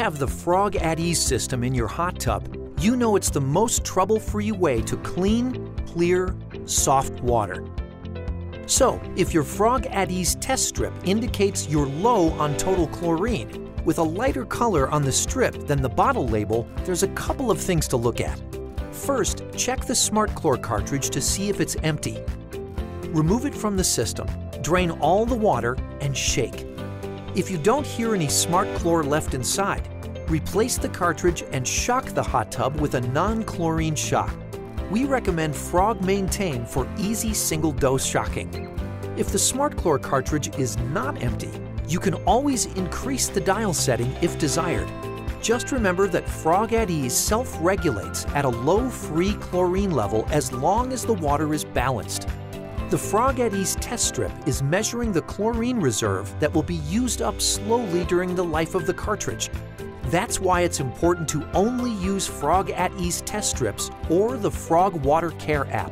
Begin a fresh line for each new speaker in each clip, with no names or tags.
have the Frog at Ease system in your hot tub, you know it's the most trouble-free way to clean, clear, soft water. So, if your Frog at Ease test strip indicates you're low on total chlorine, with a lighter color on the strip than the bottle label, there's a couple of things to look at. First, check the Smart Chlor cartridge to see if it's empty. Remove it from the system, drain all the water, and shake. If you don't hear any Smart Chlor left inside, replace the cartridge and shock the hot tub with a non-chlorine shock. We recommend Frog Maintain for easy single-dose shocking. If the Smart Chlor cartridge is not empty, you can always increase the dial setting if desired. Just remember that Frog at Ease self-regulates at a low free chlorine level as long as the water is balanced. The Frog at Ease test strip is measuring the chlorine reserve that will be used up slowly during the life of the cartridge. That's why it's important to only use Frog at Ease test strips or the Frog Water Care app.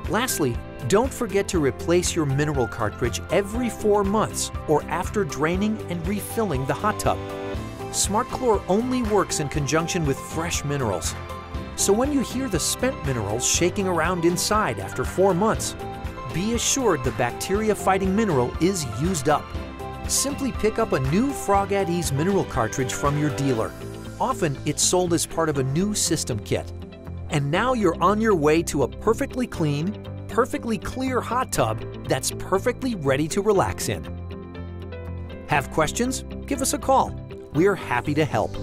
Lastly, don't forget to replace your mineral cartridge every 4 months or after draining and refilling the hot tub. Smart Chlor only works in conjunction with fresh minerals. So when you hear the spent minerals shaking around inside after 4 months, be assured the bacteria-fighting mineral is used up. Simply pick up a new Frog at Ease mineral cartridge from your dealer. Often, it's sold as part of a new system kit. And now you're on your way to a perfectly clean, perfectly clear hot tub that's perfectly ready to relax in. Have questions? Give us a call. We're happy to help.